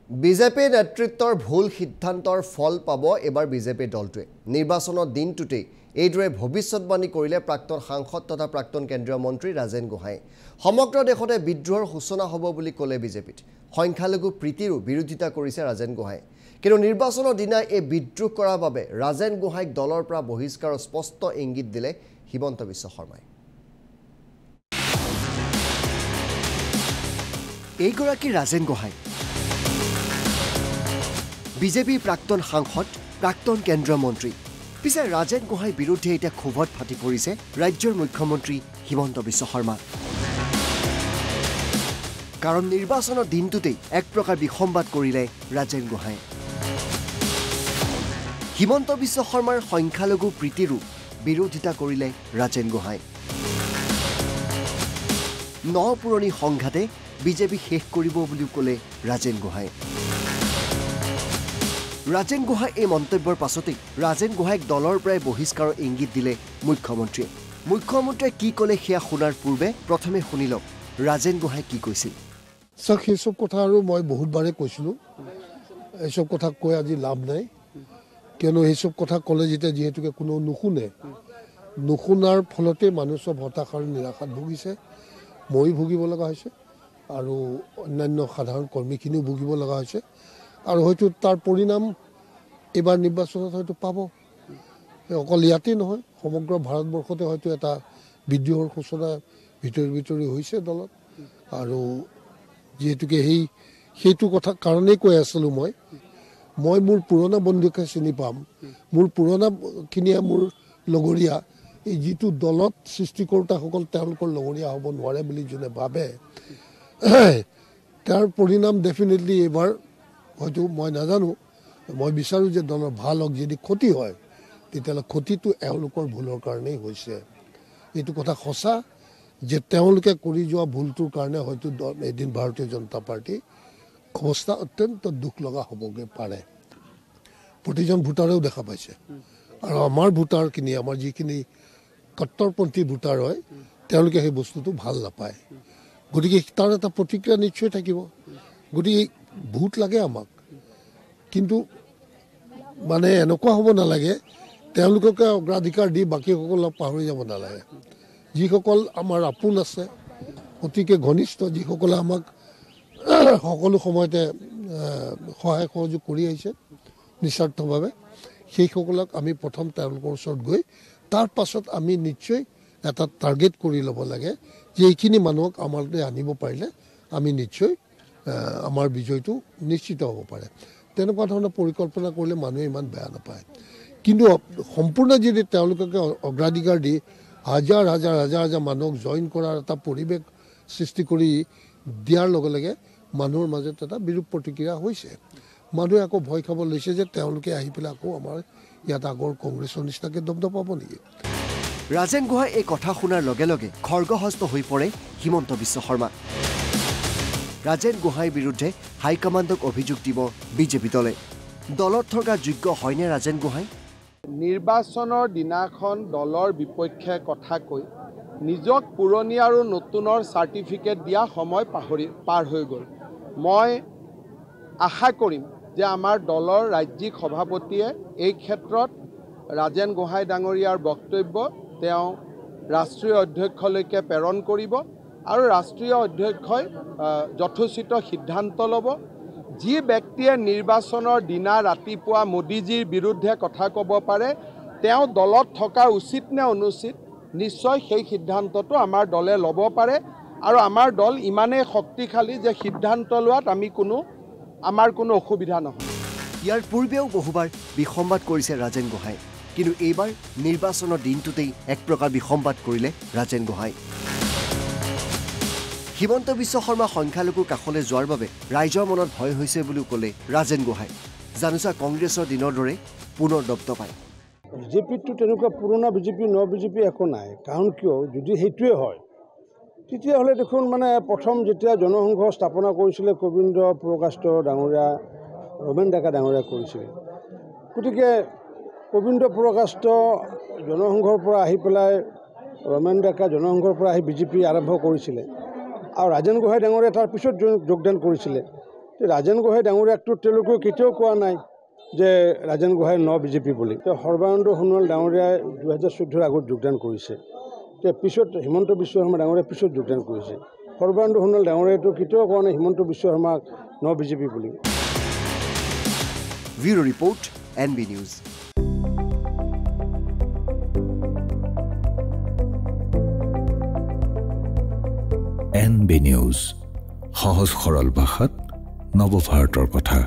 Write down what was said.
BJP নেতৃত্বৰ ভুল সিদ্ধান্তৰ ফল পাব এবাৰ বিজেপি দলটোৱে নিৰ্বাচনৰ দিনটোতেই এইদৰে ভৱিষ্যতবাণী কৰিলে প্ৰাক্তন সাংসদ তথা প্ৰাক্তন কেন্দ্ৰীয় মন্ত্ৰী ৰাজেন গোহাঁই সমগ্ৰ দেশতে বিদ্ৰোহৰ সূচনা হ'ব বুলি ক'লে বিজেপিত সংখ্যালঘু প্ৰীতিৰো বিৰোধিতা কৰিছে ৰাজেন গোহাঁই কিন্তু নিৰ্বাচনৰ দিনা এই বিদ্ৰোহ কৰাৰ বাবে ৰাজেন গোহাঁইক দলৰ পৰা বহিষ্কাৰৰ স্পষ্ট ইংগিত দিলে হিমন্ত বিশ্ব শৰ্মাই এইগৰাকী ৰাজেন গোহাঁই বিজেপি প্ৰাক্তন সাংসদ প্ৰাক্তন কেন্দ্ৰীয় মন্ত্ৰী পিছে ৰাজেন গোহাঁইৰ বিৰুদ্ধে এতিয়া ক্ষোভত ফাটি পৰিছে ৰাজ্যৰ মুখ্যমন্ত্ৰী হিমন্ত বিশ্ব শৰ্মা কাৰণ নিৰ্বাচনৰ দিনটোতেই এক প্ৰকাৰ বিসম্বাদ কৰিলে ৰাজেন গোহাঁই হিমন্ত বিশ্ব শৰ্মাৰ সংখ্যালঘু প্ৰীতিৰো বিৰোধিতা কৰিলে ৰাজেন গোহাঁই পুৰণি সংঘাতে বিজেপি শেষ কৰিব বুলিও ক'লে ৰাজেন গোহাঁই ৰাজেন গোহাঁই এই মন্তব্যৰ পাছতেই ৰাজেন গোহাঁইক দলৰ পৰাই বহিষ্কাৰৰ ইংগিত দিলে মুখ্যমন্ত্ৰীয়ে কি ক'লে সেয়া শুনাৰ পূৰ্বে প্ৰথমে শুনি লওক ৰাজেন গোহাঁই কি কৈছিল সেইসব কথা আৰু মই বহুতবাৰে কৈছিলোঁ এইসব কথা কৈ আজি লাভ নাই কিয়নো সেইসব কথা ক'লে যেতিয়া যিহেতুকে কোনো নুশুনাৰ ফলতে মানুহ চব হতাশ আৰু নিৰাশাত ভুগিছে মই ভুগিব লগা হৈছে আৰু অন্যান্য সাধাৰণ কৰ্মীখিনিও ভুগিব লগা হৈছে আৰু হয়তো তাৰ পৰিণাম এবাৰ নিৰ্বাচনত হয়তো পাব অকল ইয়াতেই নহয় সমগ্ৰ ভাৰতবৰ্ষতে হয়তো এটা বিদ্ৰোহৰ সূচনা ভিতৰি হৈছে দলত আৰু যিহেতুকে সেইটো কথা কাৰণেই কৈ আছিলোঁ মই মোৰ পুৰণা বন্ধুকে চিনি পাম মোৰ পুৰণাখিনিয়ে মোৰ লগৰীয়া এই যিটো দলত সৃষ্টিকৰ্তাসকল তেওঁলোকৰ লগৰীয়া হ'ব নোৱাৰে বুলি যোনে ভাবে তাৰ পৰিণাম ডেফিনেটলি এইবাৰ হয়তো মই নাজানো মই বিচাৰোঁ যে দলৰ ভাল হওক যদি ক্ষতি হয় তেতিয়াহ'লে ক্ষতিটো এওঁলোকৰ ভুলৰ কাৰণেই হৈছে এইটো কথা সঁচা যে তেওঁলোকে কৰি যোৱা ভুলটোৰ কাৰণে হয়তো এদিন ভাৰতীয় জনতা পাৰ্টীৰ অৱস্থা অত্যন্ত দুখ লগা হ'বগৈ পাৰে প্ৰতিজন ভোটাৰেও দেখা পাইছে আৰু আমাৰ ভোটাৰখিনি আমাৰ যিখিনি কট্টৰপন্থী ভোটাৰ হয় তেওঁলোকে সেই বস্তুটো ভাল নাপায় গতিকে তাৰ এটা প্ৰতিক্ৰিয়া নিশ্চয় থাকিব গতিকে ভোট লাগে আমাক কিন্তু মানে এনেকুৱা হ'ব নালাগে তেওঁলোককে অগ্ৰাধিকাৰ দি বাকীসকলক পাহৰি যাব নালাগে যিসকল আমাৰ আপোন আছে অতিকে ঘনিষ্ঠ যিসকলে আমাক সকলো সময়তে সহায় সহযোগ কৰি আহিছে নিস্বাৰ্থভাৱে সেইসকলক আমি প্ৰথম তেওঁলোকৰ ওচৰত গৈ তাৰ পাছত আমি নিশ্চয় এটা টাৰ্গেট কৰি ল'ব লাগে যে এইখিনি মানুহক আমালৈ আনিব পাৰিলে আমি নিশ্চয় আমাৰ বিজয়টো নিশ্চিত হ'ব পাৰে তেনেকুৱা ধৰণৰ পৰিকল্পনা কৰিলে মানুহে ইমান বেয়া নাপায় কিন্তু সম্পূৰ্ণ যদি তেওঁলোকে অগ্ৰাধিকাৰ দি হাজাৰ মানুহক জইন কৰাৰ এটা পৰিৱেশ সৃষ্টি কৰি দিয়াৰ লগে লগে মানুহৰ মাজত এটা বিৰূপ প্ৰতিক্ৰিয়া হৈছে মানুহে আকৌ ভয় খাব লৈছে যে তেওঁলোকে আহি পেলাই আকৌ আমাৰ ইয়াত আগৰ কংগ্ৰেছৰ নিচিনাকৈ দপদপাব নেকি ৰাজেন গোহাঁই এই কথা শুনাৰ লগে লগে খৰ্গহস্ত হৈ পৰে হিমন্ত বিশ্ব শৰ্মা ৰাজেন গোহাঁইৰ বিৰুদ্ধে হাইকমাণ্ডক অভিযোগ দিব বিজেপি দলে দলত থকা যোগ্য হয়নে ৰাজেন গোহাঁই নিৰ্বাচনৰ দিনাখন দলৰ বিপক্ষে কথা কৈ নিজক পুৰণি আৰু নতুনৰ চাৰ্টিফিকেট দিয়া সময় পাৰ হৈ গ'ল মই আশা কৰিম যে আমাৰ দলৰ ৰাজ্যিক সভাপতিয়ে এই ক্ষেত্ৰত ৰাজেন গোহাঁই ডাঙৰীয়াৰ বক্তব্য তেওঁ ৰাষ্ট্ৰীয় অধ্যক্ষলৈকে প্ৰেৰণ কৰিব আৰু ৰাষ্ট্ৰীয় অধ্যক্ষই যথোচিত সিদ্ধান্ত ল'ব যি ব্যক্তিয়ে নিৰ্বাচনৰ দিনা ৰাতিপুৱা মোদীজীৰ বিৰুদ্ধে কথা ক'ব পাৰে তেওঁ দলত থকা উচিত নে অনুচিত নিশ্চয় সেই সিদ্ধান্তটো আমাৰ দলে ল'ব পাৰে আৰু আমাৰ দল ইমানেই শক্তিশালী যে সিদ্ধান্ত লোৱাত আমাৰ কোনো অসুবিধা নহয় ইয়াৰ পূৰ্বেও বহুবাৰ বিসম্বাদ কৰিছে ৰাজেন গোহাঁই কিন্তু এইবাৰ নিৰ্বাচনৰ দিনটোতেই এক প্ৰকাৰ বিসম্বাদ কৰিলে ৰাজেন গোহাঁই হিমন্ত বিশ্ব শৰ্মা সংখ্যালঘুৰ কাষলৈ যোৱাৰ বাবে ৰাইজৰ মনত ভয় হৈছে বুলিও ক'লে ৰাজেন গোহাঁই জানোচা কংগ্ৰেছৰ দিনৰ দৰে পুনৰ দপদপায় বিজেপিটো তেনেকুৱা পুৰণা বিজেপি বিজেপি একো নাই কাৰণ কিয় যদি সেইটোৱে হয় তেতিয়াহ'লে দেখোন মানে প্ৰথম যেতিয়া জনসংঘ স্থাপনা কৰিছিলে গোবিন্দ পুৰকাষ্ট ডাঙৰীয়া ৰমেন ডেকা ডাঙৰীয়া কৰিছিলে গতিকে গোবিন্দ পুৰকাষ্ট জনসংঘৰ পৰা আহি পেলাই ৰমেন ডেকা জনসংঘৰ পৰা আহি বিজেপি আৰম্ভ কৰিছিলে আৰু ৰাজেন গোহাঁই ডাঙৰীয়া তাৰ পিছত যোগদান কৰিছিলে ৰাজেন গোহাঁই ডাঙৰীয়াকটো তেওঁলোকে কেতিয়াও কোৱা নাই যে ৰাজেন গোহাঁই বিজেপি বুলি। সৰ্বানন্দ সোণোৱাল ডাঙৰীয়াই 2014 আগত যোগদান কৰিছে, পিছত হিমন্ত বিশ্ব শৰ্মা ডাঙৰীয়াই পিছত যোগদান কৰিছে। সৰ্বানন্দ সোণোৱাল ডাঙৰীয়াইটো কেতিয়াও কোৱা নাই হিমন্ত বিশ্ব শৰ্মাক বিজেপি বুলি। Bureau report NB news. NB news, সহজ সৰল ভাষাত নৱভাৰতৰ কথা।